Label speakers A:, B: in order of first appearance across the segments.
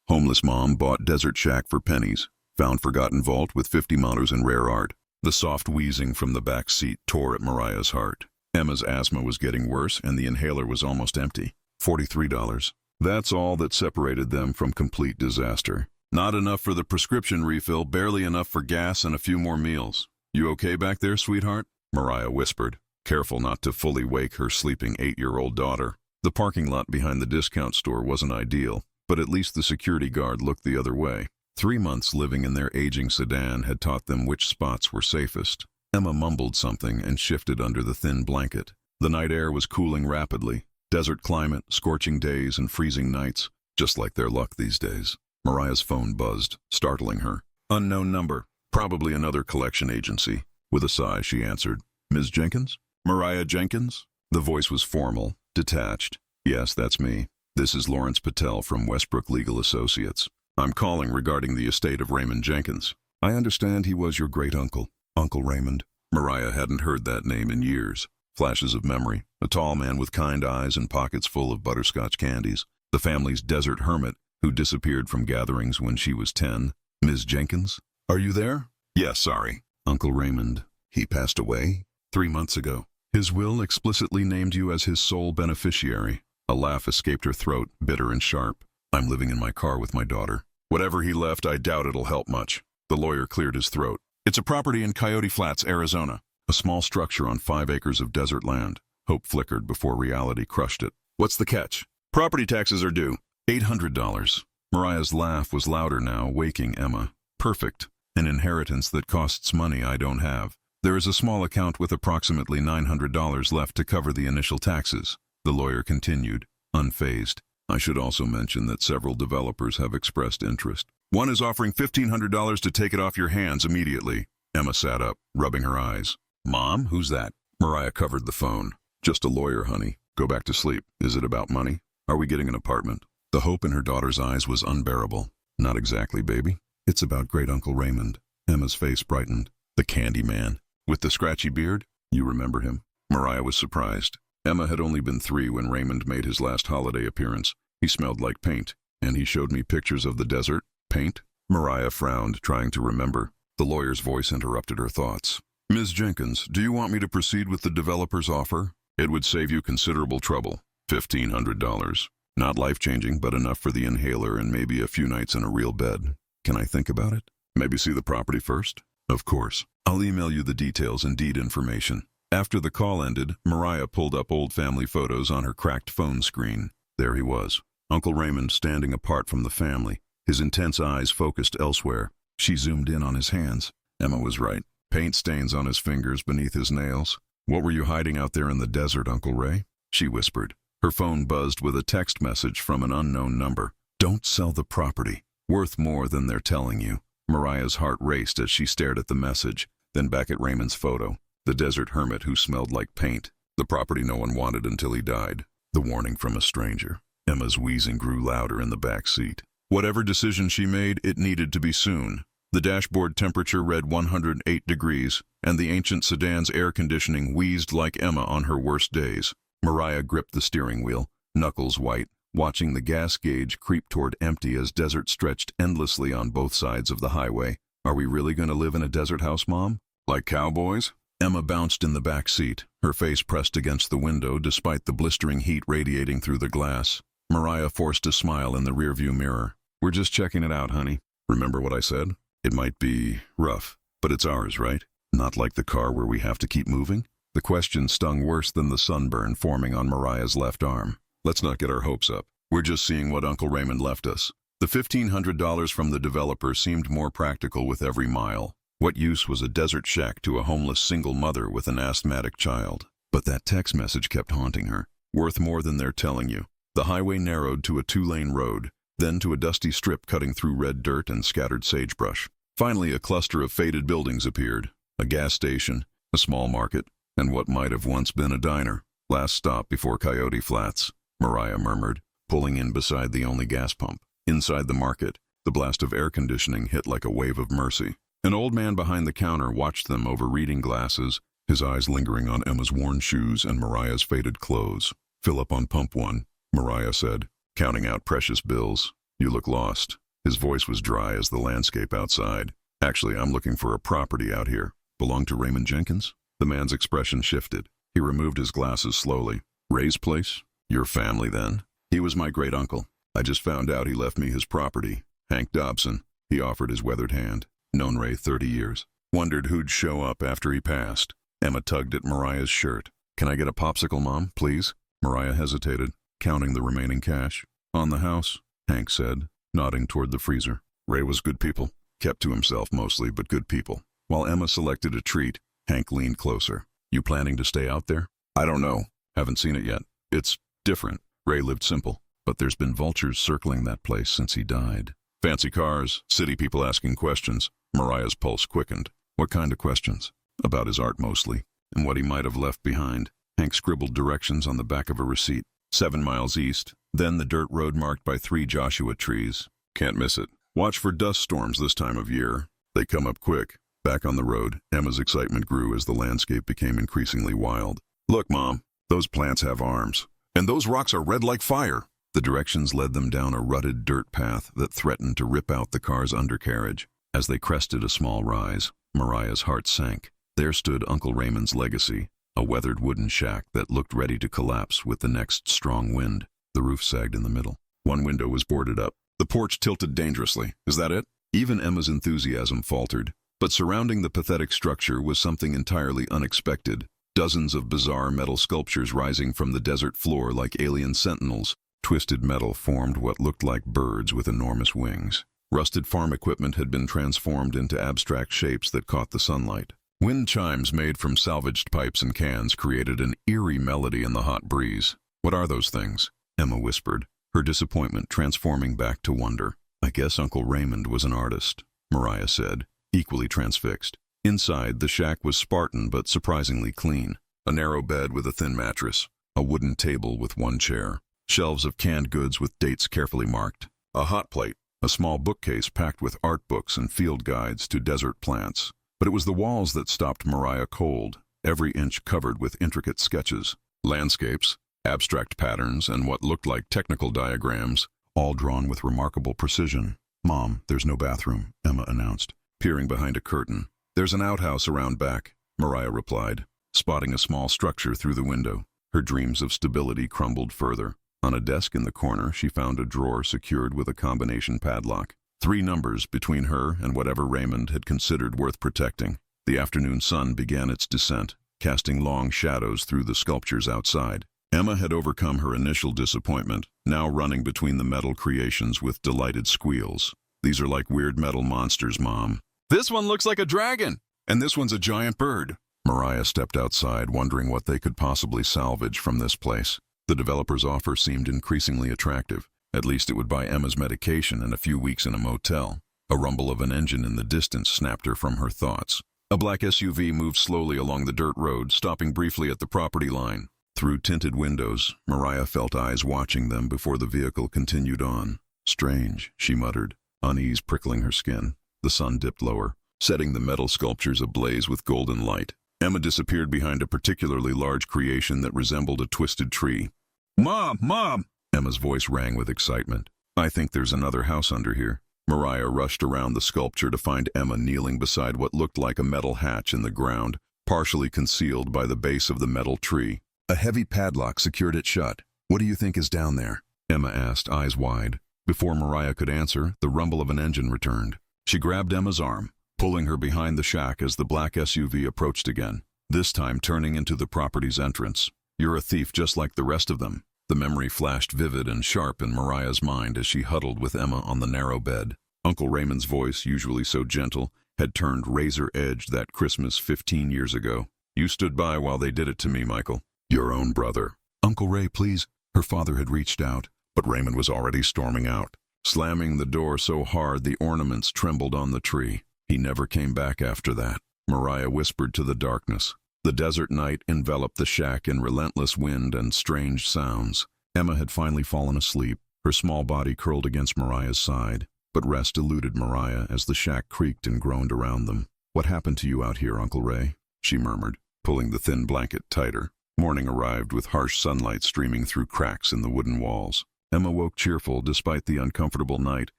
A: Homeless mom bought desert shack for pennies. Found forgotten vault with $50 in rare art. The soft wheezing from the back seat tore at Mariah's heart. Emma's asthma was getting worse and the inhaler was almost empty. $43. That's all that separated them from complete disaster. Not enough for the prescription refill, barely enough for gas and a few more meals. You okay back there, sweetheart? Mariah whispered, careful not to fully wake her sleeping 8-year-old daughter. The parking lot behind the discount store wasn't ideal, but at least the security guard looked the other way. 3 months living in their aging sedan had taught them which spots were safest. Emma mumbled something and shifted under the thin blanket. The night air was cooling rapidly. Desert climate, scorching days and freezing nights, just like their luck these days. Mariah's phone buzzed, startling her. Unknown number, probably another collection agency. With a sigh, she answered, Ms. Jenkins? Mariah Jenkins? The voice was formal, detached. Yes, that's me. This is Lawrence Patel from Westbrook Legal Associates. I'm calling regarding the estate of Raymond Jenkins. I understand he was your great-uncle, Uncle Raymond. Mariah hadn't heard that name in years. Flashes of memory, a tall man with kind eyes and pockets full of butterscotch candies. The family's desert hermit who disappeared from gatherings when she was 10. Ms. Jenkins? Are you there? Yes, sorry. Uncle Raymond. He passed away 3 months ago. His will explicitly named you as his sole beneficiary. A laugh escaped her throat, bitter and sharp. I'm living in my car with my daughter. Whatever he left, I doubt it'll help much. The lawyer cleared his throat. It's a property in Coyote Flats, Arizona. A small structure on 5 acres of desert land. Hope flickered before reality crushed it. What's the catch? Property taxes are due. $800. Mariah's laugh was louder now, waking Emma. Perfect. An inheritance that costs money I don't have. There is a small account with approximately $900 left to cover the initial taxes. The lawyer continued, unfazed. I should also mention that several developers have expressed interest. One is offering $1,500 to take it off your hands immediately. Emma sat up, rubbing her eyes. Mom, who's that? Mariah covered the phone. Just a lawyer, honey. Go back to sleep. Is it about money? Are we getting an apartment? The hope in her daughter's eyes was unbearable. Not exactly, baby. It's about great-uncle Raymond. Emma's face brightened. The candy man. With the scratchy beard? You remember him? Mariah was surprised. Emma had only been 3 when Raymond made his last holiday appearance. He smelled like paint, and he showed me pictures of the desert. Paint? Mariah frowned, trying to remember. The lawyer's voice interrupted her thoughts. Ms. Jenkins, do you want me to proceed with the developer's offer? It would save you considerable trouble. $1,500. Not life-changing, but enough for the inhaler and maybe a few nights in a real bed. Can I think about it? Maybe see the property first? Of course. I'll email you the details and deed information. After the call ended, Mariah pulled up old family photos on her cracked phone screen. There he was, Uncle Raymond standing apart from the family, his intense eyes focused elsewhere. She zoomed in on his hands. Emma was right. Paint stains on his fingers beneath his nails. What were you hiding out there in the desert, Uncle Ray? She whispered. Her phone buzzed with a text message from an unknown number. Don't sell the property. Worth more than they're telling you. Mariah's heart raced as she stared at the message, then back at Raymond's photo. The desert hermit who smelled like paint. The property no one wanted until he died. The warning from a stranger. Emma's wheezing grew louder in the back seat. Whatever decision she made, it needed to be soon. The dashboard temperature read 108 degrees, and the ancient sedan's air conditioning wheezed like Emma on her worst days. Mariah gripped the steering wheel, knuckles white, watching the gas gauge creep toward empty as desert stretched endlessly on both sides of the highway. Are we really going to live in a desert house, Mom? Like cowboys? Emma bounced in the back seat, her face pressed against the window despite the blistering heat radiating through the glass. Mariah forced a smile in the rearview mirror. We're just checking it out, honey. Remember what I said? It might be rough, but it's ours, right? Not like the car where we have to keep moving? The question stung worse than the sunburn forming on Mariah's left arm. Let's not get our hopes up. We're just seeing what Uncle Raymond left us. The $1,500 from the developer seemed more practical with every mile. What use was a desert shack to a homeless single mother with an asthmatic child? But that text message kept haunting her. Worth more than they're telling you. The highway narrowed to a 2-lane road, then to a dusty strip cutting through red dirt and scattered sagebrush. Finally, a cluster of faded buildings appeared. A gas station, a small market, and what might have once been a diner. Last stop before Coyote Flats, Mariah murmured, pulling in beside the only gas pump. Inside the market, the blast of air conditioning hit like a wave of mercy. An old man behind the counter watched them over reading glasses, his eyes lingering on Emma's worn shoes and Mariah's faded clothes. Fill up on pump 1, Mariah said, counting out precious bills. You look lost. His voice was dry as the landscape outside. Actually, I'm looking for a property out here. Belong to Raymond Jenkins? The man's expression shifted. He removed his glasses slowly. Ray's place? Your family, then? He was my great-uncle. I just found out he left me his property. Hank Dobson. He offered his weathered hand. Known Ray 30 years. Wondered who'd show up after he passed. Emma tugged at Mariah's shirt. Can I get a popsicle, Mom, please? Mariah hesitated, counting the remaining cash. On the house, Hank said, nodding toward the freezer. Ray was good people. Kept to himself mostly, but good people. While Emma selected a treat, Hank leaned closer. You planning to stay out there? I don't know. Haven't seen it yet. It's different. Ray lived simple, but there's been vultures circling that place since he died. Fancy cars, city people asking questions. Mariah's pulse quickened. What kind of questions? About his art mostly, and what he might have left behind. Hank scribbled directions on the back of a receipt. 7 miles east, then the dirt road marked by 3 Joshua trees. Can't miss it. Watch for dust storms this time of year. They come up quick. Back on the road, Emma's excitement grew as the landscape became increasingly wild. Look, Mom, those plants have arms. And those rocks are red like fire. The directions led them down a rutted dirt path that threatened to rip out the car's undercarriage. As they crested a small rise, Mariah's heart sank. There stood Uncle Raymond's legacy, a weathered wooden shack that looked ready to collapse with the next strong wind. The roof sagged in the middle. One window was boarded up. The porch tilted dangerously. Is that it? Even Emma's enthusiasm faltered. But surrounding the pathetic structure was something entirely unexpected. Dozens of bizarre metal sculptures rising from the desert floor like alien sentinels. Twisted metal formed what looked like birds with enormous wings. Rusted farm equipment had been transformed into abstract shapes that caught the sunlight. Wind chimes made from salvaged pipes and cans created an eerie melody in the hot breeze. What are those things? Emma whispered, her disappointment transforming back to wonder. I guess Uncle Raymond was an artist, Mariah said, equally transfixed. Inside, the shack was Spartan but surprisingly clean. A narrow bed with a thin mattress. A wooden table with 1 chair. Shelves of canned goods with dates carefully marked. A hot plate. A small bookcase packed with art books and field guides to desert plants. But it was the walls that stopped Mariah cold, every inch covered with intricate sketches. Landscapes, abstract patterns, and what looked like technical diagrams, all drawn with remarkable precision. Mom, there's no bathroom, Emma announced, peering behind a curtain. There's an outhouse around back, Mariah replied, spotting a small structure through the window. Her dreams of stability crumbled further. On a desk in the corner, she found a drawer secured with a combination padlock. 3 numbers between her and whatever Raymond had considered worth protecting. The afternoon sun began its descent, casting long shadows through the sculptures outside. Emma had overcome her initial disappointment, now running between the metal creations with delighted squeals. These are like weird metal monsters, Mom. This one looks like a dragon, and this one's a giant bird. Mariah stepped outside, wondering what they could possibly salvage from this place. The developer's offer seemed increasingly attractive. At least it would buy Emma's medication and a few weeks in a motel. A rumble of an engine in the distance snapped her from her thoughts. A black SUV moved slowly along the dirt road, stopping briefly at the property line. Through tinted windows, Mariah felt eyes watching them before the vehicle continued on. Strange, she muttered, unease prickling her skin. The sun dipped lower, setting the metal sculptures ablaze with golden light. Emma disappeared behind a particularly large creation that resembled a twisted tree. Mom! Mom! Emma's voice rang with excitement. I think there's another house under here. Mariah rushed around the sculpture to find Emma kneeling beside what looked like a metal hatch in the ground, partially concealed by the base of the metal tree. A heavy padlock secured it shut. What do you think is down there? Emma asked, eyes wide. Before Mariah could answer, the rumble of an engine returned. She grabbed Emma's arm, pulling her behind the shack as the black SUV approached again, this time turning into the property's entrance. You're a thief just like the rest of them. The memory flashed vivid and sharp in Mariah's mind as she huddled with Emma on the narrow bed. Uncle Raymond's voice, usually so gentle, had turned razor-edged that Christmas 15 years ago. You stood by while they did it to me, Michael. Your own brother. Uncle Ray, please. Her father had reached out, but Raymond was already storming out, slamming the door so hard the ornaments trembled on the tree. He never came back after that. Mariah whispered to the darkness. The desert night enveloped the shack in relentless wind and strange sounds. Emma had finally fallen asleep, her small body curled against Mariah's side, but rest eluded Mariah as the shack creaked and groaned around them. What happened to you out here, Uncle Ray? She murmured, pulling the thin blanket tighter. Morning arrived with harsh sunlight streaming through cracks in the wooden walls. Emma woke cheerful despite the uncomfortable night,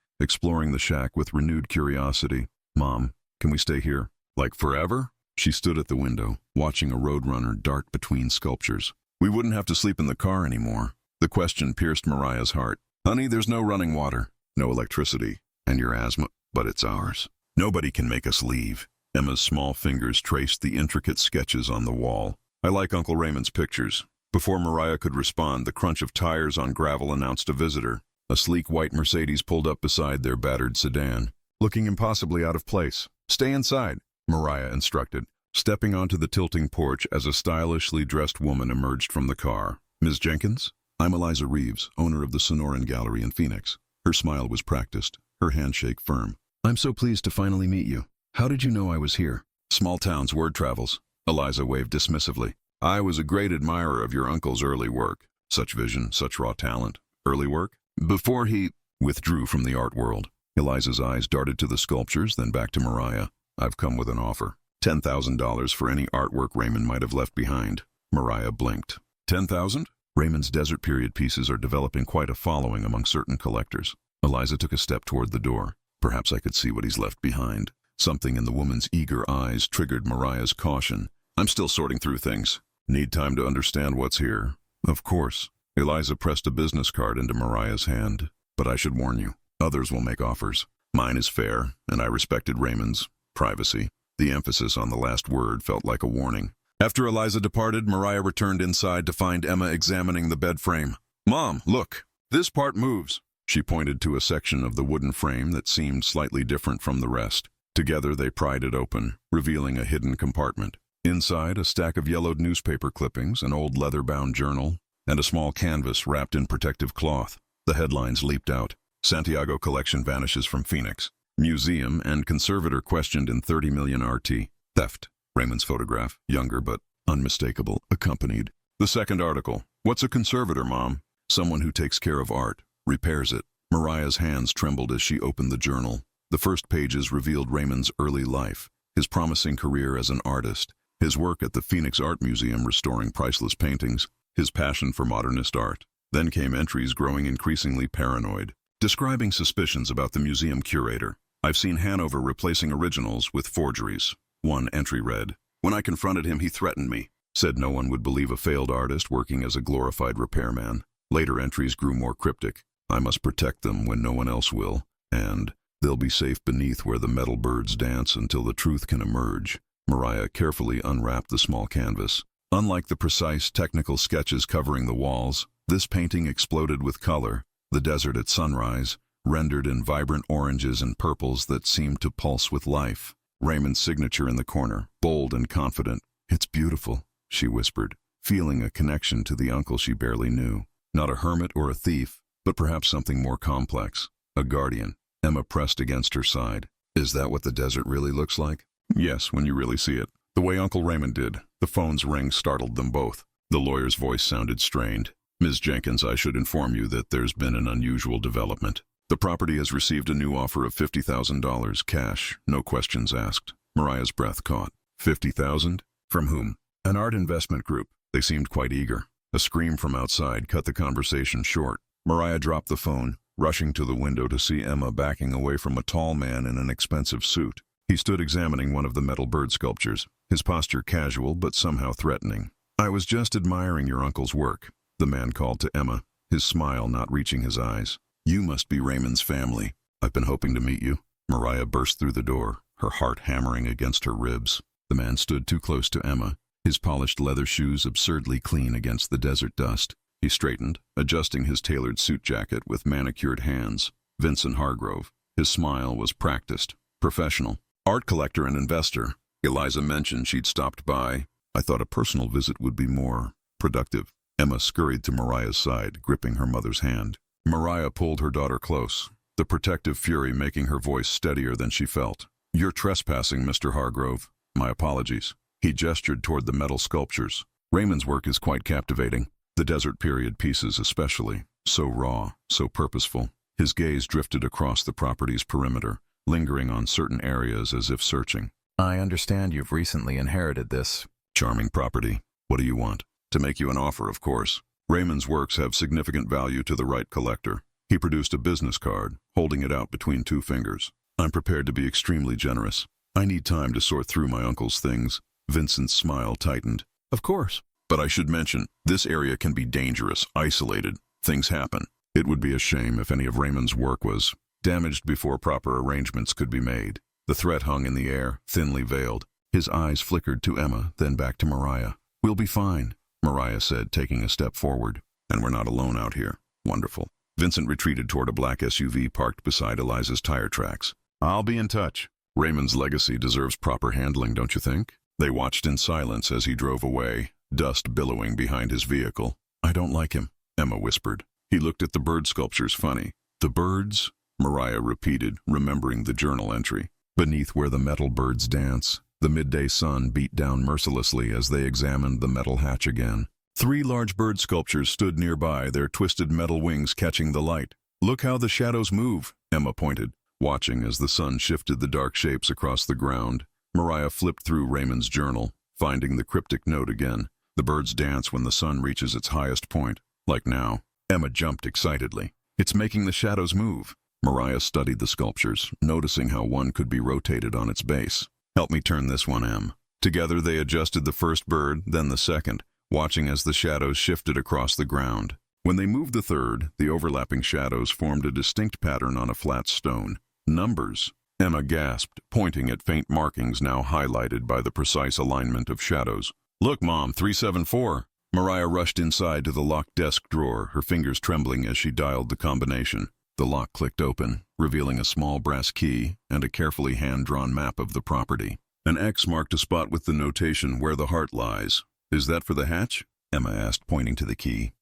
A: exploring the shack with renewed curiosity. Mom, can we stay here? Like forever? She stood at the window, watching a roadrunner dart between sculptures. We wouldn't have to sleep in the car anymore. The question pierced Mariah's heart. Honey, there's no running water, no electricity, and your asthma, but it's ours. Nobody can make us leave. Emma's small fingers traced the intricate sketches on the wall. I like Uncle Raymond's pictures. Before Mariah could respond, the crunch of tires on gravel announced a visitor. A sleek white Mercedes pulled up beside their battered sedan, looking impossibly out of place. Stay inside, Mariah instructed, stepping onto the tilting porch as a stylishly dressed woman emerged from the car. Ms. Jenkins? I'm Eliza Reeves, owner of the Sonoran Gallery in Phoenix. Her smile was practiced, her handshake firm. I'm so pleased to finally meet you. How did you know I was here? Small towns, word travels. Eliza waved dismissively. I was a great admirer of your uncle's early work. Such vision, such raw talent. Early work? Before he withdrew from the art world. Eliza's eyes darted to the sculptures, then back to Mariah. I've come with an offer. $10,000 for any artwork Raymond might have left behind. Mariah blinked. 10,000? Raymond's desert period pieces are developing quite a following among certain collectors. Eliza took a step toward the door. Perhaps I could see what he's left behind. Something in the woman's eager eyes triggered Mariah's caution. I'm still sorting through things. Need time to understand what's here. Of course. Eliza pressed a business card into Mariah's hand. But I should warn you, others will make offers. Mine is fair, and I respected Raymond's privacy. The emphasis on the last word felt like a warning. After Eliza departed, Mariah returned inside to find Emma examining the bed frame. Mom, look. This part moves. She pointed to a section of the wooden frame that seemed slightly different from the rest. Together they pried it open, revealing a hidden compartment. Inside, a stack of yellowed newspaper clippings, an old leather-bound journal, and a small canvas wrapped in protective cloth. The headlines leaped out. Santiago collection vanishes from Phoenix. Museum and conservator questioned in 30 million RT. Theft. Raymond's photograph, younger but unmistakable, accompanied. The second article. What's a conservator, Mom? Someone who takes care of art, repairs it. Mariah's hands trembled as she opened the journal. The first pages revealed Raymond's early life, his promising career as an artist, his work at the Phoenix Art Museum restoring priceless paintings, his passion for modernist art. Then came entries growing increasingly paranoid, describing suspicions about the museum curator. I've seen Hanover replacing originals with forgeries. One entry read, When I confronted him, he threatened me, said no one would believe a failed artist working as a glorified repairman. Later entries grew more cryptic. I must protect them when no one else will, and they'll be safe beneath where the metal birds dance until the truth can emerge. Mariah carefully unwrapped the small canvas. Unlike the precise, technical sketches covering the walls, this painting exploded with color. The desert at sunrise, rendered in vibrant oranges and purples that seemed to pulse with life. Raymond's signature in the corner, bold and confident. It's beautiful, she whispered, feeling a connection to the uncle she barely knew. Not a hermit or a thief, but perhaps something more complex. A guardian. Emma pressed against her side. Is that what the desert really looks like? Yes, when you really see it. The way Uncle Raymond did. The phone's ring startled them both. The lawyer's voice sounded strained. Ms. Jenkins, I should inform you that there's been an unusual development. The property has received a new offer of $50,000 cash, no questions asked. Mariah's breath caught. 50,000? From whom? An art investment group. They seemed quite eager. A scream from outside cut the conversation short. Mariah dropped the phone, rushing to the window to see Emma backing away from a tall man in an expensive suit. He stood examining one of the metal bird sculptures, his posture casual but somehow threatening. I was just admiring your uncle's work, the man called to Emma, his smile not reaching his eyes. You must be Raymond's family. I've been hoping to meet you. Mariah burst through the door, her heart hammering against her ribs. The man stood too close to Emma, his polished leather shoes absurdly clean against the desert dust. He straightened, adjusting his tailored suit jacket with manicured hands. Vincent Hargrove. His smile was practiced, professional. Art collector and investor. Eliza mentioned she'd stopped by. I thought a personal visit would be more productive. Emma scurried to Mariah's side, gripping her mother's hand. Mariah pulled her daughter close, the protective fury making her voice steadier than she felt. You're trespassing, Mr. Hargrove. My apologies. He gestured toward the metal sculptures. Raymond's work is quite captivating. The desert period pieces especially. So raw, so purposeful. His gaze drifted across the property's perimeter, lingering on certain areas as if searching. I understand you've recently inherited this charming property. What do you want? To make you an offer, of course. Raymond's works have significant value to the right collector. He produced a business card, holding it out between two fingers. I'm prepared to be extremely generous. I need time to sort through my uncle's things. Vincent's smile tightened. Of course. But I should mention, this area can be dangerous, isolated. Things happen. It would be a shame if any of Raymond's work was damaged before proper arrangements could be made. The threat hung in the air, thinly veiled. His eyes flickered to Emma, then back to Mariah. We'll be fine, Mariah said, taking a step forward. And we're not alone out here. Wonderful. Vincent retreated toward a black SUV parked beside Eliza's tire tracks. I'll be in touch. Raymond's legacy deserves proper handling, don't you think? They watched in silence as he drove away, dust billowing behind his vehicle. I don't like him, Emma whispered. He looked at the bird sculptures funny. The birds? Mariah repeated, remembering the journal entry. Beneath where the metal birds dance, the midday sun beat down mercilessly as they examined the metal hatch again. 3 large bird sculptures stood nearby, their twisted metal wings catching the light. Look how the shadows move, Emma pointed. Watching as the sun shifted the dark shapes across the ground, Mariah flipped through Raymond's journal, finding the cryptic note again. The birds dance when the sun reaches its highest point, like now. Emma jumped excitedly. It's making the shadows move. Mariah studied the sculptures, noticing how one could be rotated on its base. Help me turn this one, Em. Together they adjusted the first bird, then the second, watching as the shadows shifted across the ground. When they moved the third, the overlapping shadows formed a distinct pattern on a flat stone. Numbers, Emma gasped, pointing at faint markings now highlighted by the precise alignment of shadows. Look, Mom, 374. Mariah rushed inside to the locked desk drawer, her fingers trembling as she dialed the combination. The lock clicked open, revealing a small brass key and a carefully hand-drawn map of the property. An X marked a spot with the notation where the heart lies. Is that for the hatch? Emma asked, pointing to the key.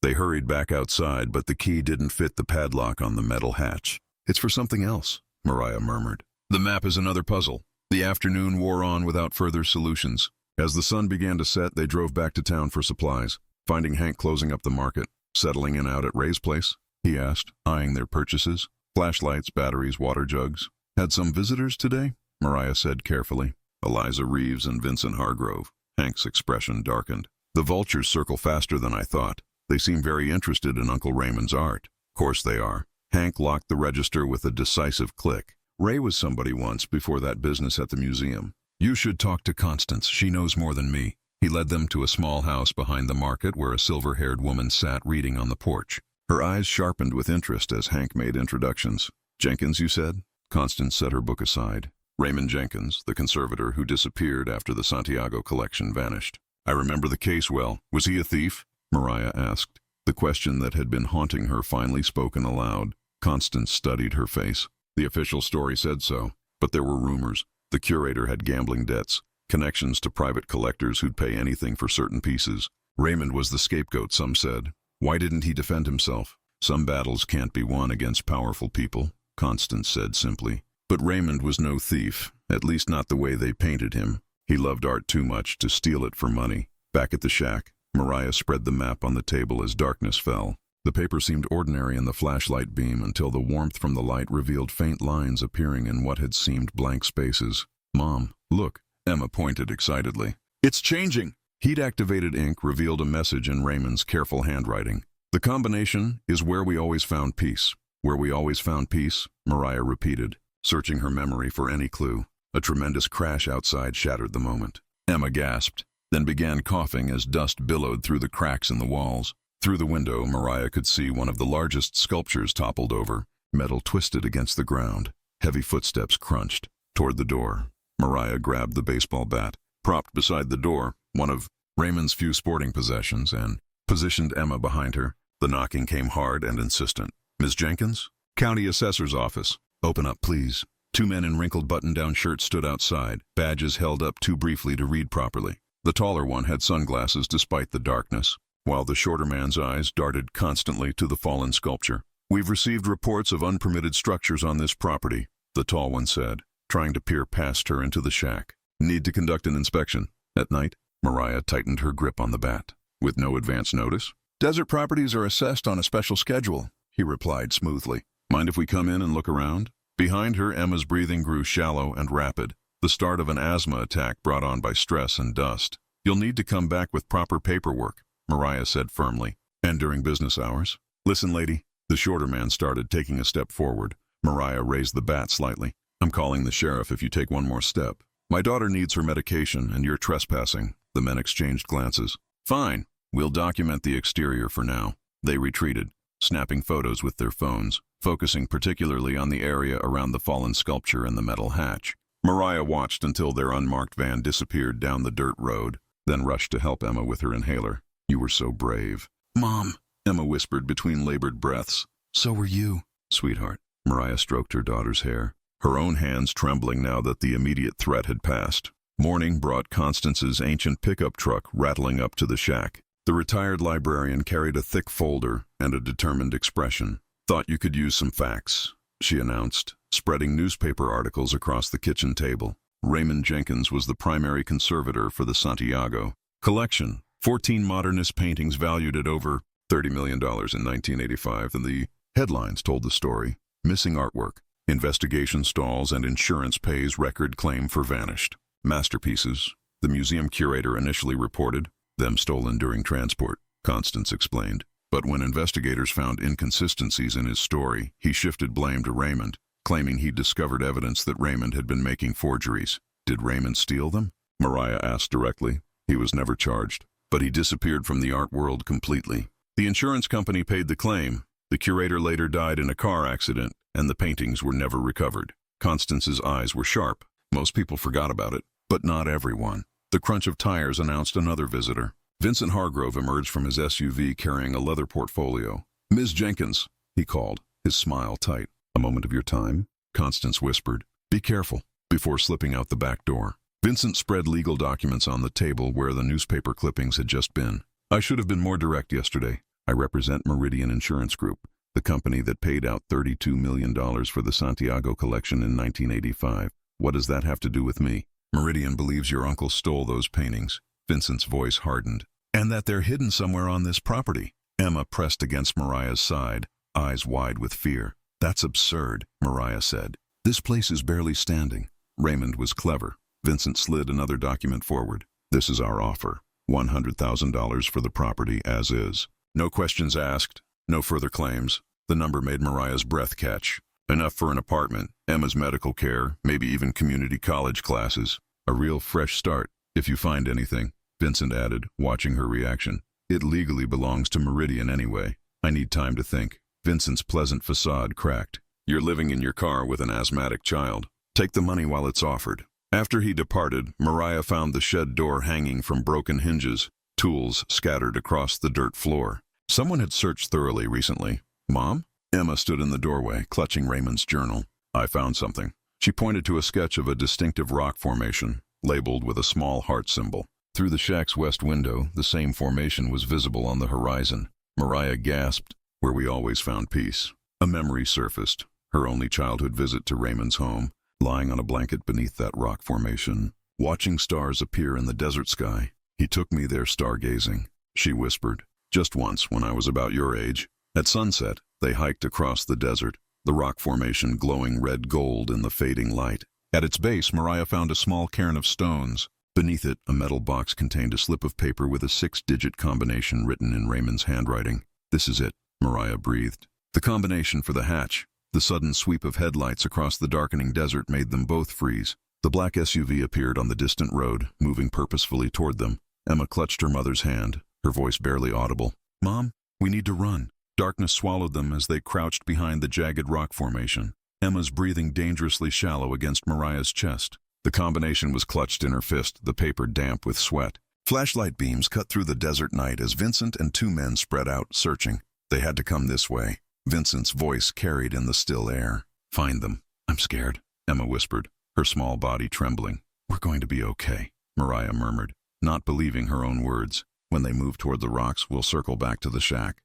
A: They hurried back outside, but the key didn't fit the padlock on the metal hatch. It's for something else, Mariah murmured. The map is another puzzle. The afternoon wore on without further solutions. As the sun began to set, they drove back to town for supplies, finding Hank closing up the market. Settling in out at Ray's place? He asked, eyeing their purchases. Flashlights, batteries, water jugs. Had some visitors today? Mariah said carefully. Eliza Reeves and Vincent Hargrove. Hank's expression darkened. The vultures circle faster than I thought. They seem very interested in Uncle Raymond's art. Course they are. Hank locked the register with a decisive click. Ray was somebody once before that business at the museum. You should talk to Constance. She knows more than me. He led them to a small house behind the market where a silver-haired woman sat reading on the porch. Her eyes sharpened with interest as Hank made introductions. Jenkins, you said? Constance set her book aside. Raymond Jenkins, the conservator who disappeared after the Santiago collection vanished. I remember the case well. Was he a thief? Mariah asked. The question that had been haunting her finally spoken aloud. Constance studied her face. The official story said so, but there were rumors. The curator had gambling debts, connections to private collectors who'd pay anything for certain pieces. Raymond was the scapegoat, some said. Why didn't he defend himself? Some battles can't be won against powerful people, Constance said simply. But Raymond was no thief, at least not the way they painted him. He loved art too much to steal it for money. Back at the shack, Mariah spread the map on the table as darkness fell. The paper seemed ordinary in the flashlight beam until the warmth from the light revealed faint lines appearing in what had seemed blank spaces. Mom, look, Emma pointed excitedly. It's changing! Heat-activated ink revealed a message in Raymond's careful handwriting. The combination is where we always found peace. Where we always found peace, Mariah repeated, searching her memory for any clue. A tremendous crash outside shattered the moment. Emma gasped, then began coughing as dust billowed through the cracks in the walls. Through the window, Mariah could see one of the largest sculptures toppled over. Metal twisted against the ground. Heavy footsteps crunched. Toward the door, Mariah grabbed the baseball bat, propped beside the door, one of Raymond's few sporting possessions, and positioned Emma behind her. The knocking came hard and insistent. Ms. Jenkins? County Assessor's Office. Open up, please. 2 men in wrinkled button-down shirts stood outside, badges held up too briefly to read properly. The taller one had sunglasses despite the darkness, while the shorter man's eyes darted constantly to the fallen sculpture. We've received reports of unpermitted structures on this property, the tall one said, trying to peer past her into the shack. Need to conduct an inspection. At night, Mariah tightened her grip on the bat. With no advance notice? Desert properties are assessed on a special schedule, he replied smoothly. Mind if we come in and look around? Behind her, Emma's breathing grew shallow and rapid, the start of an asthma attack brought on by stress and dust. You'll need to come back with proper paperwork, Mariah said firmly. And during business hours? Listen, lady. The shorter man started, taking a step forward. Mariah raised the bat slightly. I'm calling the sheriff if you take one more step. My daughter needs her medication, and you're trespassing. The men exchanged glances. Fine. We'll document the exterior for now. They retreated, snapping photos with their phones, focusing particularly on the area around the fallen sculpture and the metal hatch. Mariah watched until their unmarked van disappeared down the dirt road, then rushed to help Emma with her inhaler. You were so brave. Mom, Emma whispered between labored breaths. So were you, sweetheart. Mariah stroked her daughter's hair, her own hands trembling now that the immediate threat had passed. Morning brought Constance's ancient pickup truck rattling up to the shack. The retired librarian carried a thick folder and a determined expression. Thought you could use some facts, she announced, spreading newspaper articles across the kitchen table. Raymond Jenkins was the primary conservator for the Santiago collection. 14 modernist paintings valued at over $30 million in 1985, and the headlines told the story. Missing artwork, investigation stalls, and insurance pays record claim for vanished. Masterpieces, the museum curator initially reported, them stolen during transport, Constance explained. But when investigators found inconsistencies in his story, he shifted blame to Raymond, claiming he'd discovered evidence that Raymond had been making forgeries. Did Raymond steal them? Mariah asked directly. He was never charged, but he disappeared from the art world completely. The insurance company paid the claim. The curator later died in a car accident, and the paintings were never recovered. Constance's eyes were sharp. Most people forgot about it, but not everyone. The crunch of tires announced another visitor. Vincent Hargrove emerged from his SUV carrying a leather portfolio. Ms. Jenkins, he called, his smile tight. A moment of your time, Constance whispered. Be careful, before slipping out the back door. Vincent spread legal documents on the table where the newspaper clippings had just been. I should have been more direct yesterday. I represent Meridian Insurance Group, the company that paid out $32 million for the Santiago collection in 1985. What does that have to do with me? Meridian believes your uncle stole those paintings. Vincent's voice hardened. And that they're hidden somewhere on this property. Emma pressed against Mariah's side, eyes wide with fear. That's absurd, Mariah said. This place is barely standing. Raymond was clever. Vincent slid another document forward. This is our offer. $100,000 for the property as is. No questions asked, no further claims. The number made Mariah's breath catch. Enough for an apartment, Emma's medical care, maybe even community college classes. A real fresh start, if you find anything, Vincent added, watching her reaction. It legally belongs to Meridian anyway. I need time to think. Vincent's pleasant facade cracked. You're living in your car with an asthmatic child. Take the money while it's offered. After he departed, Mariah found the shed door hanging from broken hinges, tools scattered across the dirt floor. Someone had searched thoroughly recently. Mom? Emma stood in the doorway, clutching Raymond's journal. I found something. She pointed to a sketch of a distinctive rock formation, labeled with a small heart symbol. Through the shack's west window, the same formation was visible on the horizon. Mariah gasped, where we always found peace. A memory surfaced, her only childhood visit to Raymond's home, lying on a blanket beneath that rock formation, watching stars appear in the desert sky. He took me there stargazing, she whispered. Just once, when I was about your age. At sunset, they hiked across the desert, the rock formation glowing red-gold in the fading light. At its base, Mariah found a small cairn of stones. Beneath it, a metal box contained a slip of paper with a 6-digit combination written in Raymond's handwriting. This is it, Mariah breathed. The combination for the hatch. The sudden sweep of headlights across the darkening desert made them both freeze. The black SUV appeared on the distant road, moving purposefully toward them. Emma clutched her mother's hand, her voice barely audible. Mom, we need to run. Darkness swallowed them as they crouched behind the jagged rock formation. Emma's breathing dangerously shallow against Mariah's chest. The combination was clutched in her fist, the paper damp with sweat. Flashlight beams cut through the desert night as Vincent and 2 men spread out, searching. They had to come this way. Vincent's voice carried in the still air. Find them. I'm scared, Emma whispered, her small body trembling. We're going to be okay, Mariah murmured, not believing her own words. When they move toward the rocks, we'll circle back to the shack.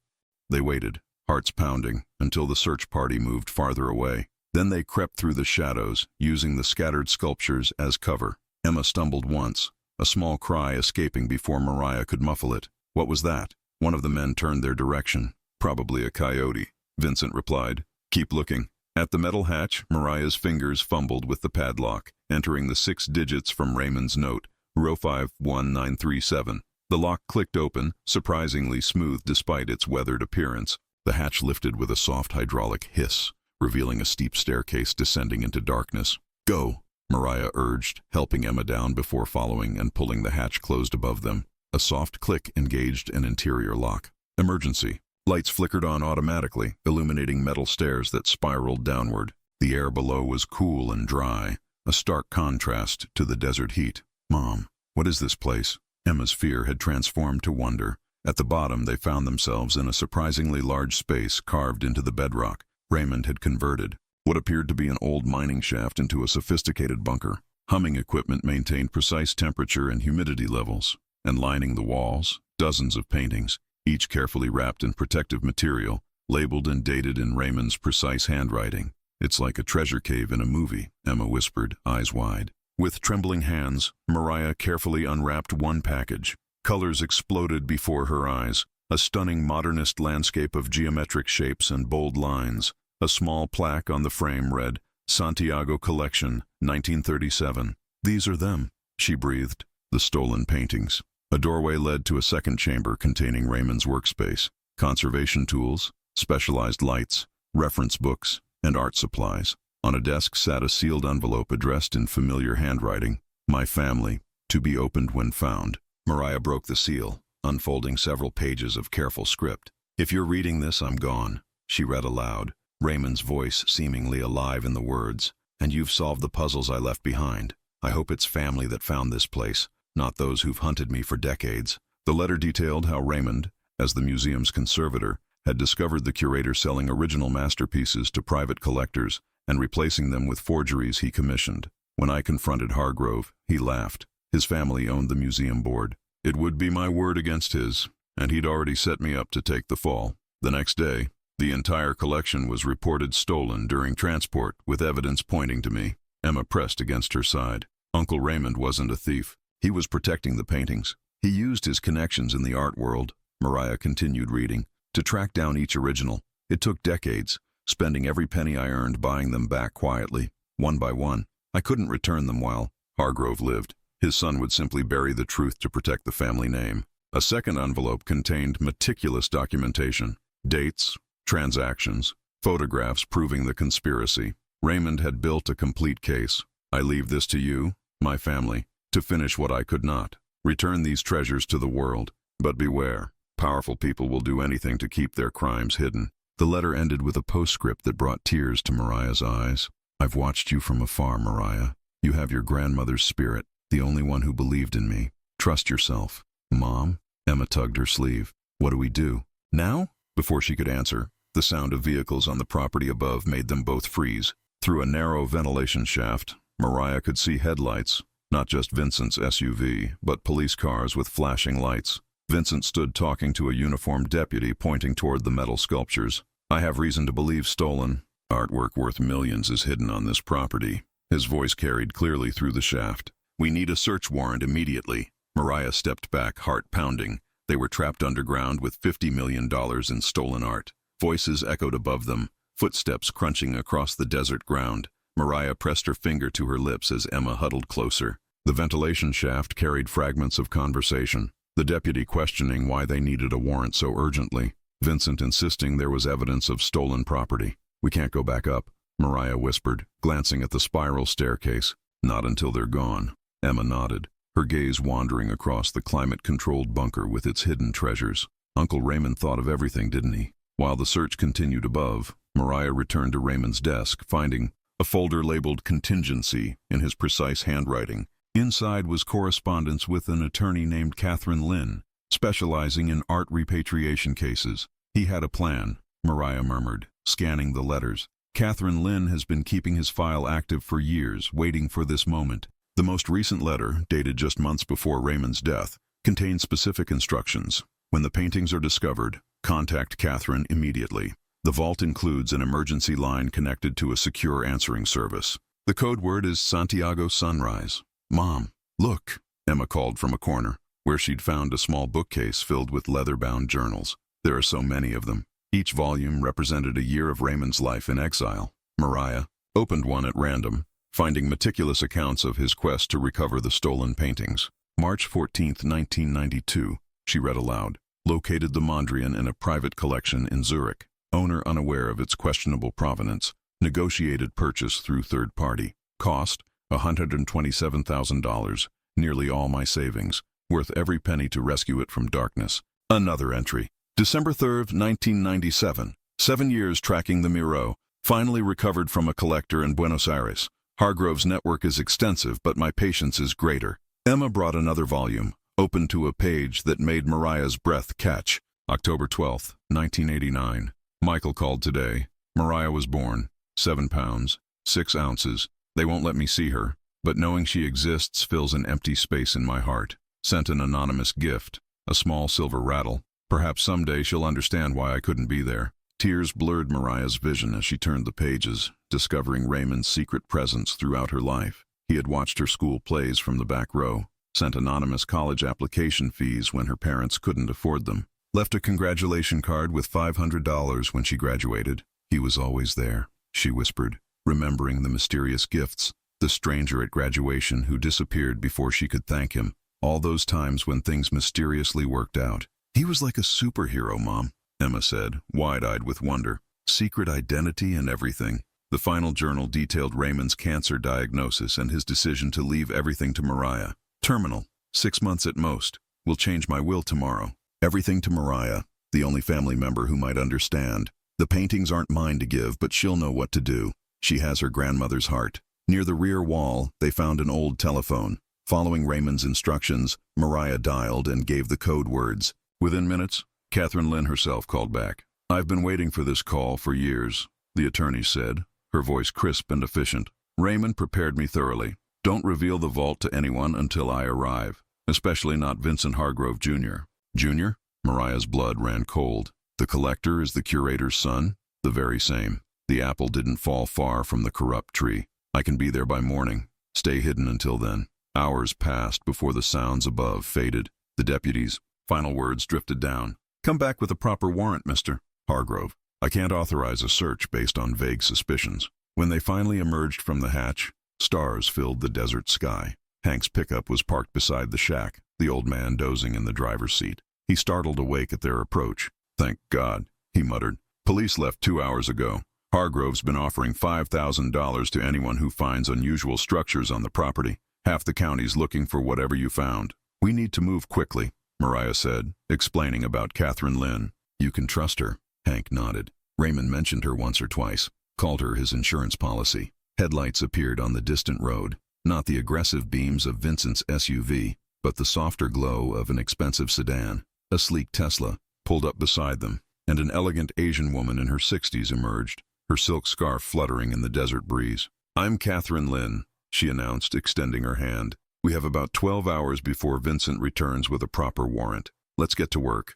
A: They waited, hearts pounding, until the search party moved farther away. Then they crept through the shadows, using the scattered sculptures as cover. Emma stumbled once, a small cry escaping before Mariah could muffle it. What was that? One of the men turned their direction. Probably a coyote, Vincent replied. Keep looking. At the metal hatch, Mariah's fingers fumbled with the padlock, entering the 6 digits from Raymond's note, 051937. The lock clicked open, surprisingly smooth despite its weathered appearance. The hatch lifted with a soft hydraulic hiss, revealing a steep staircase descending into darkness. "Go," Mariah urged, helping Emma down before following and pulling the hatch closed above them. A soft click engaged an interior lock. Emergency. Lights flickered on automatically, illuminating metal stairs that spiraled downward. The air below was cool and dry, a stark contrast to the desert heat. "Mom, what is this place?" Emma's fear had transformed to wonder. At the bottom, they found themselves in a surprisingly large space carved into the bedrock. Raymond had converted what appeared to be an old mining shaft into a sophisticated bunker. Humming equipment maintained precise temperature and humidity levels, and lining the walls, dozens of paintings, each carefully wrapped in protective material, labeled and dated in Raymond's precise handwriting. "It's like a treasure cave in a movie," Emma whispered, eyes wide. With trembling hands, Mariah carefully unwrapped one package. Colors exploded before her eyes, a stunning modernist landscape of geometric shapes and bold lines. A small plaque on the frame read, "Santiago Collection, 1937. "These are them," she breathed, "the stolen paintings." A doorway led to a second chamber containing Raymond's workspace, conservation tools, specialized lights, reference books, and art supplies. On a desk sat a sealed envelope addressed in familiar handwriting, "My family, to be opened when found." Mariah broke the seal, unfolding several pages of careful script. "If you're reading this, I'm gone," she read aloud, Raymond's voice seemingly alive in the words. "And you've solved the puzzles I left behind. I hope it's family that found this place, not those who've hunted me for decades." The letter detailed how Raymond, as the museum's conservator, had discovered the curator selling original masterpieces to private collectors and replacing them with forgeries he commissioned. "When I confronted Hargrove, he laughed. His family owned the museum board. It would be my word against his, and he'd already set me up to take the fall." The next day, the entire collection was reported stolen during transport, with evidence pointing to me. Emma pressed against her side. "Uncle Raymond wasn't a thief. He was protecting the paintings. He used his connections in the art world," Mariah continued reading, "to track down each original. It took decades, spending every penny I earned buying them back quietly, one by one. I couldn't return them while Hargrove lived. His son would simply bury the truth to protect the family name." A second envelope contained meticulous documentation, dates, transactions, photographs proving the conspiracy. Raymond had built a complete case. "I leave this to you, my family, to finish what I could not. Return these treasures to the world. But beware, powerful people will do anything to keep their crimes hidden." The letter ended with a postscript that brought tears to Mariah's eyes. "I've watched you from afar, Mariah. You have your grandmother's spirit, the only one who believed in me. Trust yourself." "Mom?" Emma tugged her sleeve. "What do we do?" "Now?" Before she could answer, the sound of vehicles on the property above made them both freeze. Through a narrow ventilation shaft, Mariah could see headlights, not just Vincent's SUV, but police cars with flashing lights. Vincent stood talking to a uniformed deputy pointing toward the metal sculptures. "I have reason to believe stolen artwork worth millions is hidden on this property." His voice carried clearly through the shaft. "We need a search warrant immediately." Mariah stepped back, heart pounding. They were trapped underground with $50 million in stolen art. Voices echoed above them, footsteps crunching across the desert ground. Mariah pressed her finger to her lips as Emma huddled closer. The ventilation shaft carried fragments of conversation, the deputy questioning why they needed a warrant so urgently, Vincent insisting there was evidence of stolen property. "We can't go back up," Mariah whispered, glancing at the spiral staircase. "Not until they're gone." Emma nodded, her gaze wandering across the climate-controlled bunker with its hidden treasures. Uncle Raymond thought of everything, didn't he? While the search continued above, Mariah returned to Raymond's desk, finding a folder labeled "Contingency" in his precise handwriting. Inside was correspondence with an attorney named Catherine Lynn, specializing in art repatriation cases. "He had a plan," Mariah murmured, scanning the letters. "Catherine Lynn has been keeping his file active for years, waiting for this moment." The most recent letter, dated just months before Raymond's death, contained specific instructions. "When the paintings are discovered, contact Catherine immediately. The vault includes an emergency line connected to a secure answering service. The code word is Santiago Sunrise." "Mom, look," Emma called from a corner, where she'd found a small bookcase filled with leather-bound journals. There are so many of them. Each volume represented a year of Raymond's life in exile. Mariah opened one at random, finding meticulous accounts of his quest to recover the stolen paintings. March 14, 1992, she read aloud. Located the Mondrian in a private collection in Zurich. Owner unaware of its questionable provenance. Negotiated purchase through third party. Cost, $127,000. Nearly all my savings. Worth every penny to rescue it from darkness. Another entry. December 3, 1997. 7 years tracking the Miro. Finally recovered from a collector in Buenos Aires. Hargrove's network is extensive, but my patience is greater. Emma brought another volume, open to a page that made Mariah's breath catch. October 12, 1989. Michael called today. Mariah was born. 7 pounds, 6 ounces. They won't let me see her, but knowing she exists fills an empty space in my heart. Sent an anonymous gift, a small silver rattle. Perhaps someday she'll understand why I couldn't be there. Tears blurred Mariah's vision as she turned the pages, discovering Raymond's secret presence throughout her life. He had watched her school plays from the back row, sent anonymous college application fees when her parents couldn't afford them, left a congratulation card with $500 when she graduated. He was always there, she whispered, remembering the mysterious gifts, the stranger at graduation who disappeared before she could thank him, all those times when things mysteriously worked out. He was like a superhero, Mom, Emma said, wide-eyed with wonder. Secret identity and everything. The final journal detailed Raymond's cancer diagnosis and his decision to leave everything to Mariah. Terminal. 6 months at most. Will change my will tomorrow. Everything to Mariah, the only family member who might understand. The paintings aren't mine to give, but she'll know what to do. She has her grandmother's heart. Near the rear wall, they found an old telephone. Following Raymond's instructions, Mariah dialed and gave the code words. Within minutes, Catherine Lynn herself called back. I've been waiting for this call for years, the attorney said, her voice crisp and efficient. Raymond prepared me thoroughly. Don't reveal the vault to anyone until I arrive, especially not Vincent Hargrove, Jr. Jr.? Mariah's blood ran cold. The collector is the curator's son? The very same. The apple didn't fall far from the corrupt tree. I can be there by morning. Stay hidden until then. Hours passed before the sounds above faded. The deputy's final words drifted down. Come back with a proper warrant, Mr. Hargrove. I can't authorize a search based on vague suspicions. When they finally emerged from the hatch, stars filled the desert sky. Hank's pickup was parked beside the shack, the old man dozing in the driver's seat. He startled awake at their approach. Thank God, he muttered. Police left 2 hours ago. Hargrove's been offering $5,000 to anyone who finds unusual structures on the property. Half the county's looking for whatever you found. We need to move quickly, Mariah said, explaining about Catherine Lynn. You can trust her. Hank nodded. Raymond mentioned her once or twice, called her his insurance policy. Headlights appeared on the distant road, not the aggressive beams of Vincent's SUV, but the softer glow of an expensive sedan. A sleek Tesla pulled up beside them, and an elegant Asian woman in her 60s emerged, her silk scarf fluttering in the desert breeze. I'm Catherine Lynn, she announced, extending her hand. We have about 12 hours before Vincent returns with a proper warrant. Let's get to work.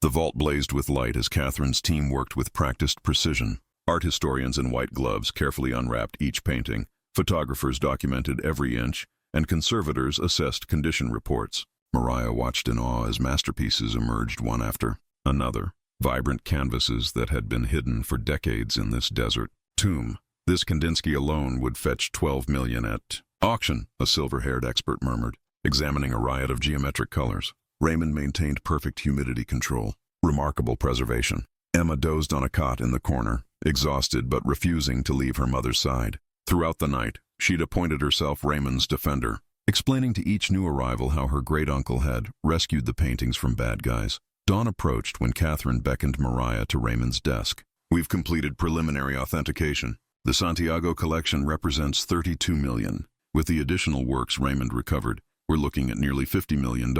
A: The vault blazed with light as Catherine's team worked with practiced precision. Art historians in white gloves carefully unwrapped each painting, photographers documented every inch, and conservators assessed condition reports. Mariah watched in awe as masterpieces emerged one after another, vibrant canvases that had been hidden for decades in this desert tomb. This Kandinsky alone would fetch $12 million at auction, a silver-haired expert murmured, examining a riot of geometric colors. Raymond maintained perfect humidity control. Remarkable preservation. Emma dozed on a cot in the corner, exhausted but refusing to leave her mother's side. Throughout the night, she'd appointed herself Raymond's defender, explaining to each new arrival how her great-uncle had rescued the paintings from bad guys. Dawn approached when Catherine beckoned Mariah to Raymond's desk. We've completed preliminary authentication. The Santiago collection represents $32 million. With the additional works Raymond recovered, we're looking at nearly $50 million.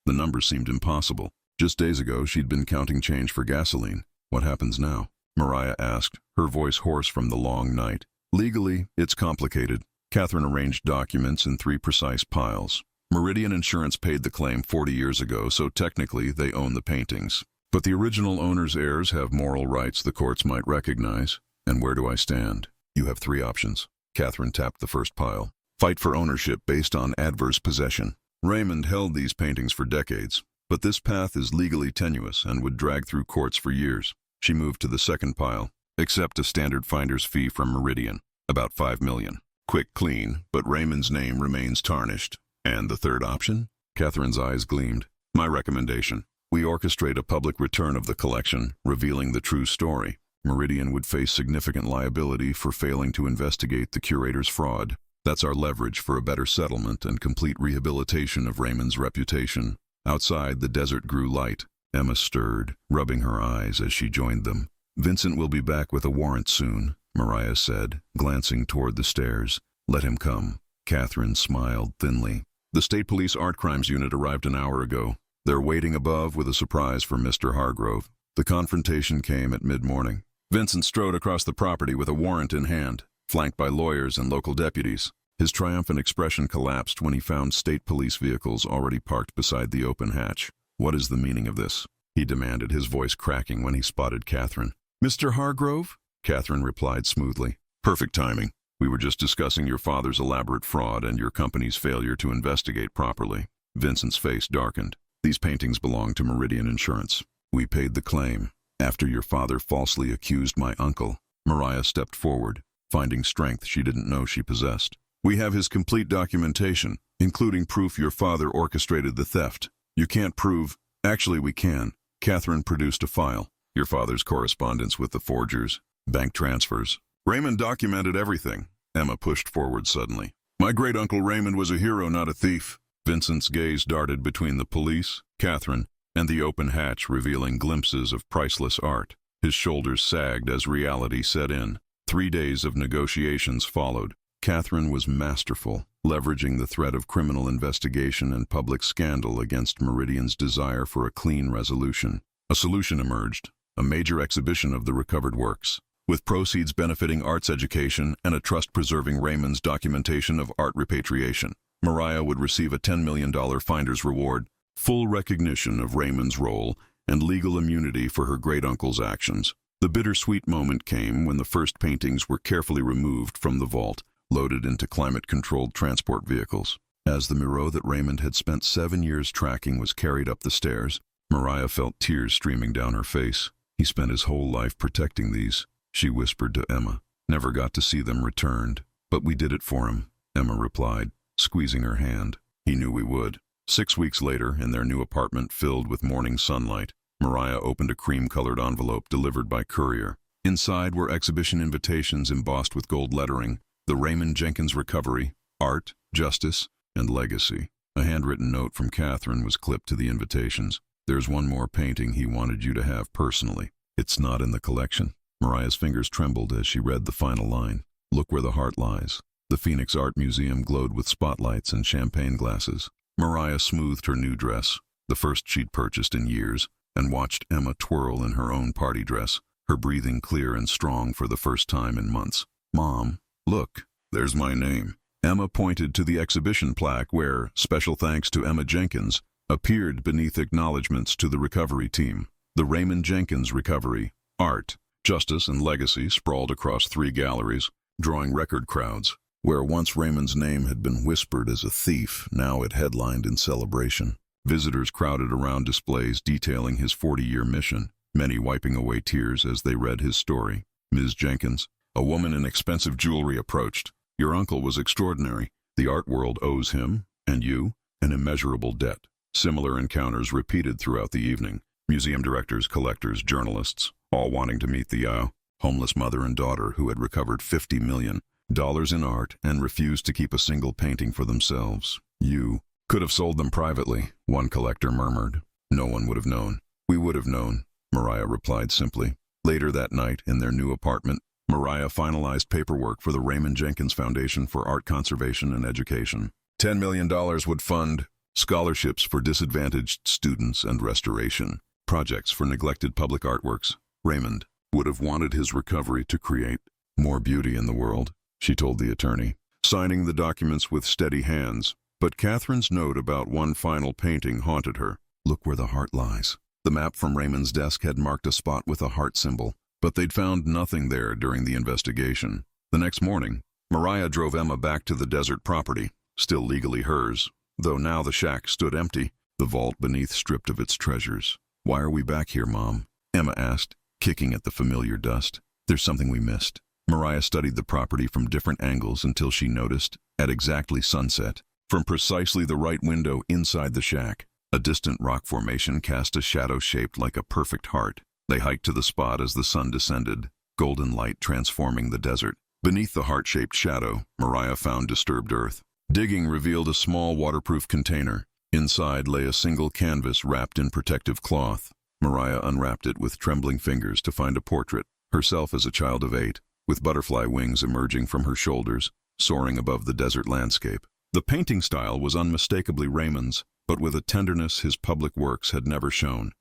A: The number seemed impossible. Just days ago, she'd been counting change for gasoline. What happens now? Mariah asked, her voice hoarse from the long night. Legally, it's complicated. Catherine arranged documents in 3 precise piles. Meridian Insurance paid the claim 40 years ago, so technically they own the paintings. But the original owner's heirs have moral rights the courts might recognize. And where do I stand? You have 3 options. Catherine tapped the first pile. Fight for ownership based on adverse possession. Raymond held these paintings for decades, but this path is legally tenuous and would drag through courts for years. She moved to the second pile. Accept a standard finder's fee from Meridian, about $5 million. Quick, clean, but Raymond's name remains tarnished. And the third option? Catherine's eyes gleamed. My recommendation. We orchestrate a public return of the collection, revealing the true story. Meridian would face significant liability for failing to investigate the curator's fraud. That's our leverage for a better settlement and complete rehabilitation of Raymond's reputation. Outside, the desert grew light. Emma stirred, rubbing her eyes as she joined them. Vincent will be back with a warrant soon, Mariah said, glancing toward the stairs. Let him come. Catherine smiled thinly. The State Police Art Crimes Unit arrived an hour ago. They're waiting above with a surprise for Mr. Hargrove. The confrontation came at mid-morning. Vincent strode across the property with a warrant in hand, flanked by lawyers and local deputies. His triumphant expression collapsed when he found state police vehicles already parked beside the open hatch. What is the meaning of this? He demanded, his voice cracking when he spotted Catherine. Mr. Hargrove? Catherine replied smoothly. Perfect timing. We were just discussing your father's elaborate fraud and your company's failure to investigate properly. Vincent's face darkened. These paintings belong to Meridian Insurance. We paid the claim. After your father falsely accused my uncle, Mariah stepped forward, finding strength she didn't know she possessed. We have his complete documentation, including proof your father orchestrated the theft. You can't prove... Actually, we can. Catherine produced a file. Your father's correspondence with the forgers, bank transfers. Raymond documented everything. Emma pushed forward suddenly. My great-uncle Raymond was a hero, not a thief. Vincent's gaze darted between the police, Catherine, and the open hatch, revealing glimpses of priceless art. His shoulders sagged as reality set in. 3 days of negotiations followed. Catherine was masterful, leveraging the threat of criminal investigation and public scandal against Meridian's desire for a clean resolution. A solution emerged, a major exhibition of the recovered works, with proceeds benefiting arts education and a trust preserving Raymond's documentation of art repatriation. Mariah would receive a $10 million finder's reward, full recognition of Raymond's role, and legal immunity for her great-uncle's actions. The bittersweet moment came when the first paintings were carefully removed from the vault, loaded into climate-controlled transport vehicles. As the Miro that Raymond had spent 7 years tracking was carried up the stairs, Mariah felt tears streaming down her face. He spent his whole life protecting these, she whispered to Emma. Never got to see them returned. But we did it for him, Emma replied, squeezing her hand. He knew we would. 6 weeks later, in their new apartment filled with morning sunlight, Mariah opened a cream-colored envelope delivered by courier. Inside were exhibition invitations embossed with gold lettering, the Raymond Jenkins Recovery, Art, Justice, and Legacy. A handwritten note from Catherine was clipped to the invitations. There's one more painting he wanted you to have personally. It's not in the collection. Mariah's fingers trembled as she read the final line. Look where the heart lies. The Phoenix Art Museum glowed with spotlights and champagne glasses. Mariah smoothed her new dress, the first she'd purchased in years, and watched Emma twirl in her own party dress, her breathing clear and strong for the first time in months. Mom, look, there's my name. Emma pointed to the exhibition plaque where, special thanks to Emma Jenkins, appeared beneath acknowledgments to the recovery team. The Raymond Jenkins Recovery, Art, Justice, and Legacy sprawled across 3 galleries, drawing record crowds. Where once Raymond's name had been whispered as a thief, now it headlined in celebration. Visitors crowded around displays detailing his 40-year mission, many wiping away tears as they read his story. Ms. Jenkins, a woman in expensive jewelry, approached. Your uncle was extraordinary. The art world owes him, and you, an immeasurable debt. Similar encounters repeated throughout the evening. Museum directors, collectors, journalists, all wanting to meet the homeless mother and daughter who had recovered $50 million in art and refused to keep a single painting for themselves. You could have sold them privately, one collector murmured. No one would have known. We would have known, Mariah replied simply. Later that night, in their new apartment, Mariah finalized paperwork for the Raymond Jenkins Foundation for Art Conservation and Education. $10 million would fund scholarships for disadvantaged students and restoration, projects for neglected public artworks. Raymond would have wanted his recovery to create more beauty in the world, she told the attorney, signing the documents with steady hands. But Catherine's note about one final painting haunted her. Look where the heart lies. The map from Raymond's desk had marked a spot with a heart symbol, but they'd found nothing there during the investigation. The next morning, Mariah drove Emma back to the desert property, still legally hers, though now the shack stood empty, the vault beneath stripped of its treasures. Why are we back here, Mom? Emma asked, kicking at the familiar dust. There's something we missed. Mariah studied the property from different angles until she noticed, at exactly sunset, from precisely the right window inside the shack. A distant rock formation cast a shadow shaped like a perfect heart. They hiked to the spot as the sun descended, golden light transforming the desert. Beneath the heart-shaped shadow, Mariah found disturbed earth. Digging revealed a small waterproof container. Inside lay a single canvas wrapped in protective cloth. Mariah unwrapped it with trembling fingers to find a portrait, herself as a child of 8, with butterfly wings emerging from her shoulders, soaring above the desert landscape. The painting style was unmistakably Raymond's, but with a tenderness his public works had never shown.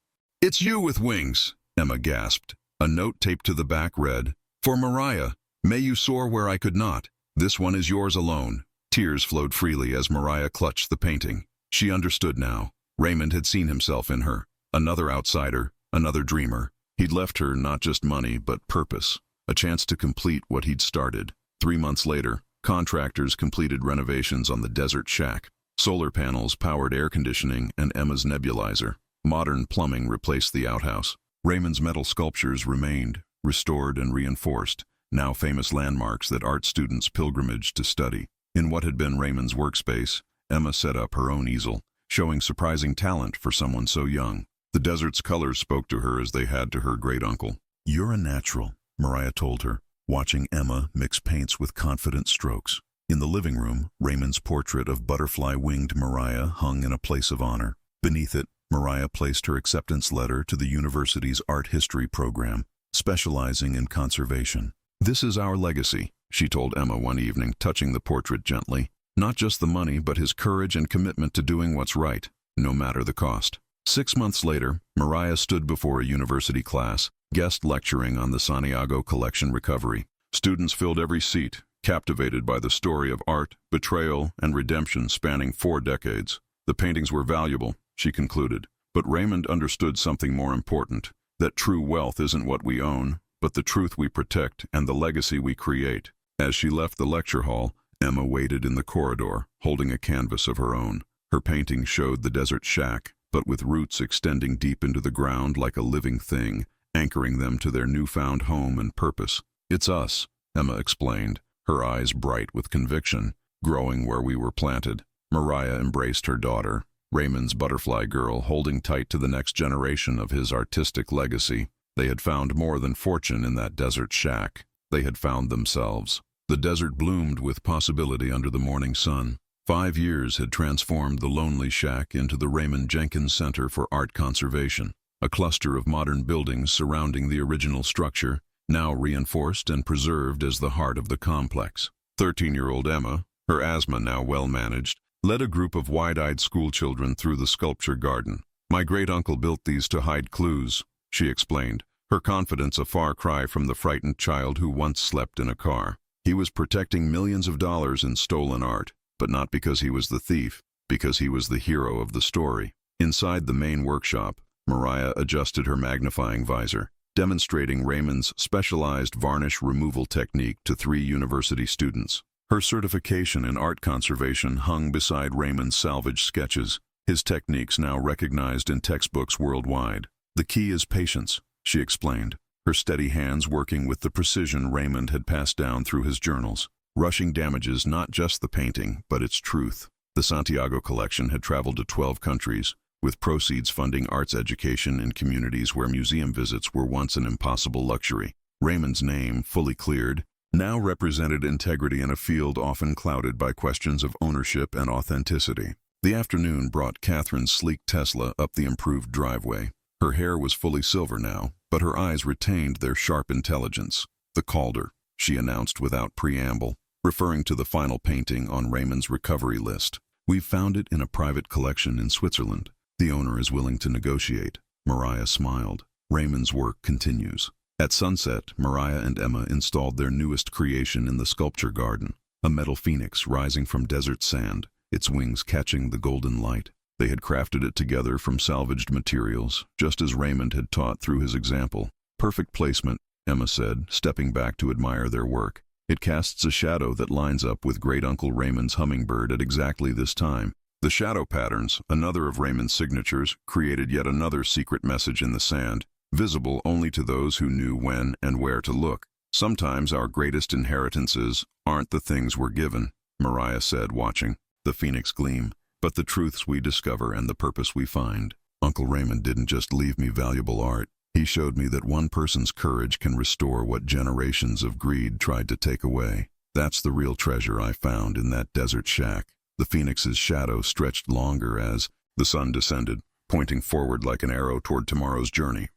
A: "It's you with wings," Emma gasped. A note taped to the back read, "For Mariah, may you soar where I could not. This one is yours alone." Tears flowed freely as Mariah clutched the painting. She understood now. Raymond had seen himself in her. Another outsider, another dreamer. He'd left her not just money, but purpose. A chance to complete what he'd started. 3 months later, contractors completed renovations on the desert shack. Solar panels powered air conditioning and Emma's nebulizer. Modern plumbing replaced the outhouse. Raymond's metal sculptures remained, restored and reinforced, now famous landmarks that art students pilgrimaged to study. In what had been Raymond's workspace, Emma set up her own easel, showing surprising talent for someone so young. The desert's colors spoke to her as they had to her great-uncle. "You're a natural," Mariah told her, watching Emma mix paints with confident strokes. In the living room, Raymond's portrait of butterfly-winged Mariah hung in a place of honor. Beneath it, Mariah placed her acceptance letter to the university's art history program, specializing in conservation. "This is our legacy," she told Emma one evening, touching the portrait gently. "Not just the money, but his courage and commitment to doing what's right, no matter the cost." 6 months later, Mariah stood before a university class, guest lecturing on the Santiago collection recovery. Students filled every seat, captivated by the story of art, betrayal, and redemption spanning 4 decades. The paintings were valuable, she concluded, but Raymond understood something more important, that true wealth isn't what we own, but the truth we protect and the legacy we create. As she left the lecture hall, Emma waited in the corridor, holding a canvas of her own. Her painting showed the desert shack, but with roots extending deep into the ground like a living thing, anchoring them to their newfound home and purpose. "It's us," Emma explained, her eyes bright with conviction, "growing where we were planted." Mariah embraced her daughter, Raymond's butterfly girl, holding tight to the next generation of his artistic legacy. They had found more than fortune in that desert shack. They had found themselves. The desert bloomed with possibility under the morning sun. 5 years had transformed the lonely shack into the Raymond Jenkins Center for Art Conservation, a cluster of modern buildings surrounding the original structure, now reinforced and preserved as the heart of the complex. 13-year-old Emma, her asthma now well managed, led a group of wide-eyed schoolchildren through the sculpture garden. "My great-uncle built these to hide clues," she explained, her confidence a far cry from the frightened child who once slept in a car. He was protecting millions of dollars in stolen art, but not because he was the thief, because he was the hero of the story. Inside the main workshop, Mariah adjusted her magnifying visor, demonstrating Raymond's specialized varnish removal technique to 3 university students. Her certification in art conservation hung beside Raymond's salvaged sketches, his techniques now recognized in textbooks worldwide. "The key is patience," she explained, her steady hands working with the precision Raymond had passed down through his journals. Rushing damages not just the painting, but its truth. The Santiago collection had traveled to 12 countries, with proceeds funding arts education in communities where museum visits were once an impossible luxury. Raymond's name, fully cleared, now represented integrity in a field often clouded by questions of ownership and authenticity. The afternoon brought Catherine's sleek Tesla up the improved driveway. Her hair was fully silver now, but her eyes retained their sharp intelligence. "The Calder," she announced without preamble, referring to the final painting on Raymond's recovery list. "We've found it in a private collection in Switzerland. The owner is willing to negotiate." Mariah smiled. Raymond's work continues. At sunset, Mariah and Emma installed their newest creation in the sculpture garden, a metal phoenix rising from desert sand, its wings catching the golden light. They had crafted it together from salvaged materials, just as Raymond had taught through his example. "Perfect placement," Emma said, stepping back to admire their work. "It casts a shadow that lines up with Great-Uncle Raymond's hummingbird at exactly this time." The shadow patterns, another of Raymond's signatures, created yet another secret message in the sand, visible only to those who knew when and where to look. "Sometimes our greatest inheritances aren't the things we're given," Mariah said, watching. the phoenix gleam, but the truths we discover and the purpose we find. Uncle Raymond didn't just leave me valuable art. He showed me that one person's courage can restore what generations of greed tried to take away. That's the real treasure I found in that desert shack. The phoenix's shadow stretched longer as the sun descended, pointing forward like an arrow toward tomorrow's journey.